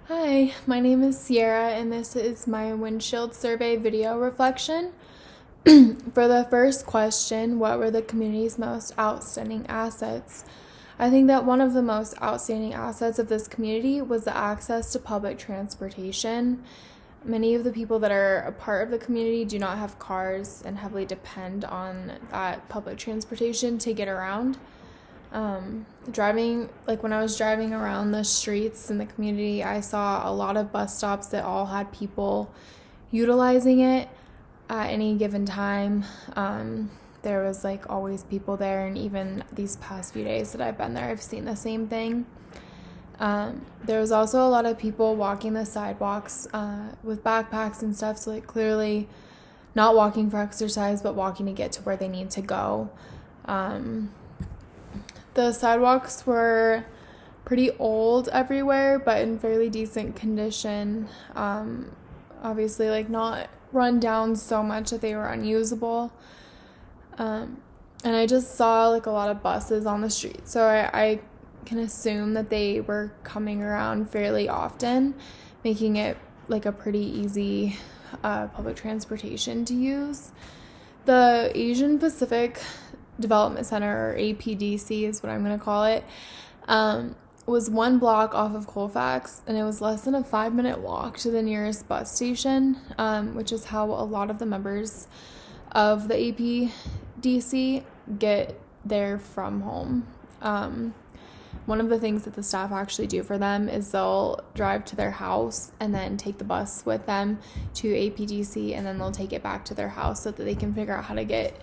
Hi, my name is Sierra, and this is my windshield survey video reflection. For the first question, what were the community's most outstanding assets? I think that one of the most outstanding assets of this community was the access to public transportation. Many of the people that are a part of the community do not have cars and heavily depend on that public transportation to get around. When I was driving around the streets in the community, I saw a lot of bus stops that all had people utilizing it at any given time. There was always people there, and even these past few days that I've been there, I've seen the same thing. There was also a lot of people walking the sidewalks with backpacks and stuff, so clearly not walking for exercise, but walking to get to where they need to go. The sidewalks were pretty old everywhere, but in fairly decent condition. Obviously, not run down so much that they were unusable. And I just saw a lot of buses on the street, so I can assume that they were coming around fairly often, making it a pretty easy public transportation to use. The Asian Pacific Development Center, or APDC is what I'm going to call it, was one block off of Colfax, and it was less than a 5-minute walk to the nearest bus station, which is how a lot of the members of the APDC get there from home. One of the things that the staff actually do for them is they'll drive to their house and then take the bus with them to APDC, and then they'll take it back to their house so that they can figure out how to get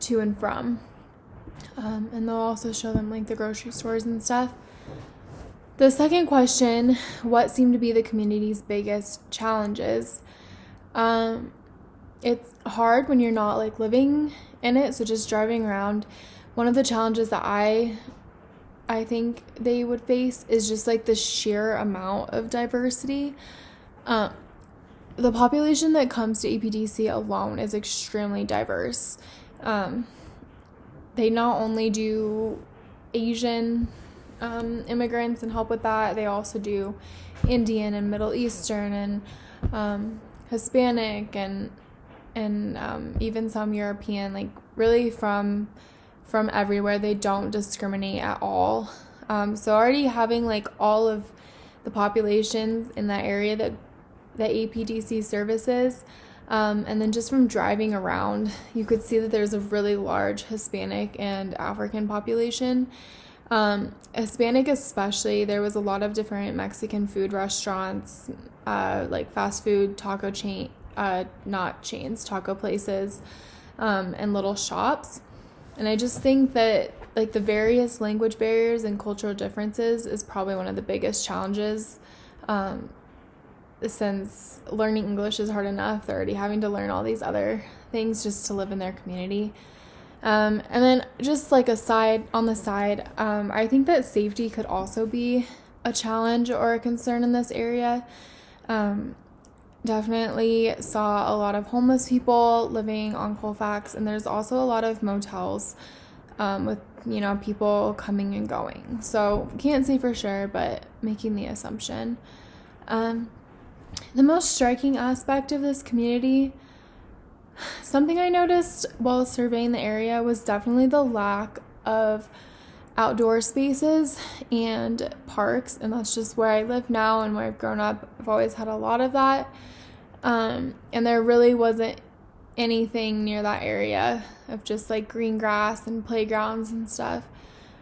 to and from. And they'll also show them the grocery stores and stuff. The second question, what seemed to be the community's biggest challenges? It's hard when you're not living in it, so just driving around. One of the challenges that I think they would face is just the sheer amount of diversity. The population that comes to APDC alone is extremely diverse. They not only do Asian immigrants and help with that, they also do Indian and Middle Eastern and Hispanic and even some European, really from everywhere. They don't discriminate at all. So already having all of the populations in that area that APDC services, and then just from driving around, you could see that there's a really large Hispanic and African population. Hispanic especially, there was a lot of different Mexican food restaurants, fast food, taco places, and little shops. And I just think that the various language barriers and cultural differences is probably one of the biggest challenges. Since learning English is hard enough, they're already having to learn all these other things just to live in their community. And then just on the side, I think that safety could also be a challenge or a concern in this area. Definitely saw a lot of homeless people living on Colfax, and there's also a lot of motels with people coming and going. So can't say for sure, but making the assumption. The most striking aspect of this community, something I noticed while surveying the area, was definitely the lack of outdoor spaces and parks, and that's just where I live now and where I've grown up. I've always had a lot of that, and there really wasn't anything near that area of just green grass and playgrounds and stuff.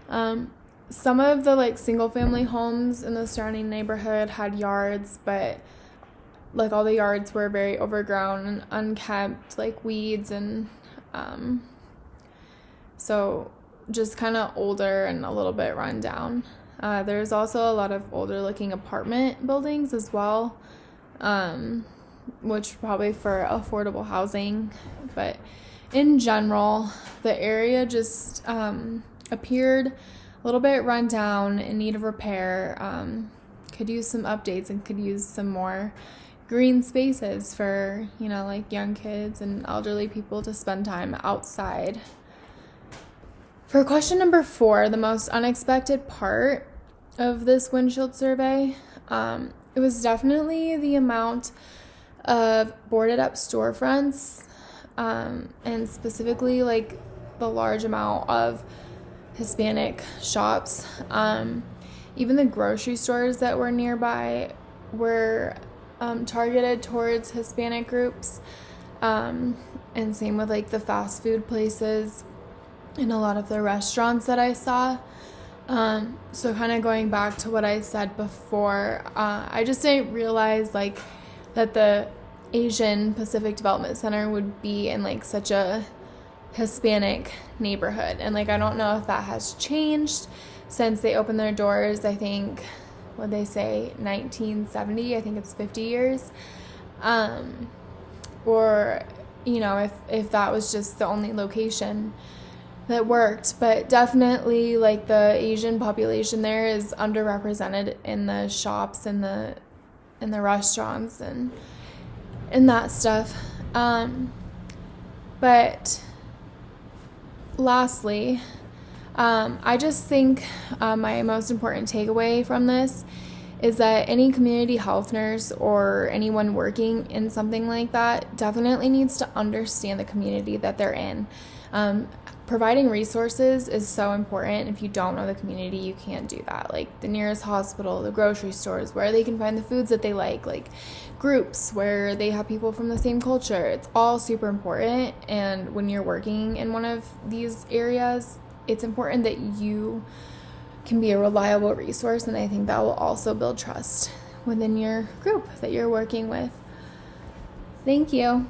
Some of the single family homes in the surrounding neighborhood had yards, but all the yards were very overgrown and unkempt, weeds, and so just kind of older and a little bit run down. There's also a lot of older looking apartment buildings as well, which probably for affordable housing, but in general the area just appeared a little bit run down, in need of repair. Could use some updates and could use some more green spaces for young kids and elderly people to spend time outside. For question number 4, the most unexpected part of this windshield survey, It was definitely the amount of boarded up storefronts, and specifically like the large amount of Hispanic shops. Even the grocery stores that were nearby were targeted towards Hispanic groups, and same with like the fast food places and a lot of the restaurants that I saw. So kind of going back to what I said before, I just didn't realize like that the Asian Pacific Development Center would be in like such a Hispanic neighborhood. And like I don't know if that has changed since they opened their doors. I think, what they say, 1970, I think it's 50 years. Or, you know, if that was just the only location that worked. But definitely like the Asian population there is underrepresented in the shops and the restaurants and that stuff. But lastly, I just think my most important takeaway from this is that any community health nurse or anyone working in something like that definitely needs to understand the community that they're in. Providing resources is so important. If you don't know the community, you can't do that. Like the nearest hospital, the grocery stores, where they can find the foods that they like groups where they have people from the same culture. It's all super important. And when you're working in one of these areas, it's important that you can be a reliable resource. And I think that will also build trust within your group that you're working with. Thank you.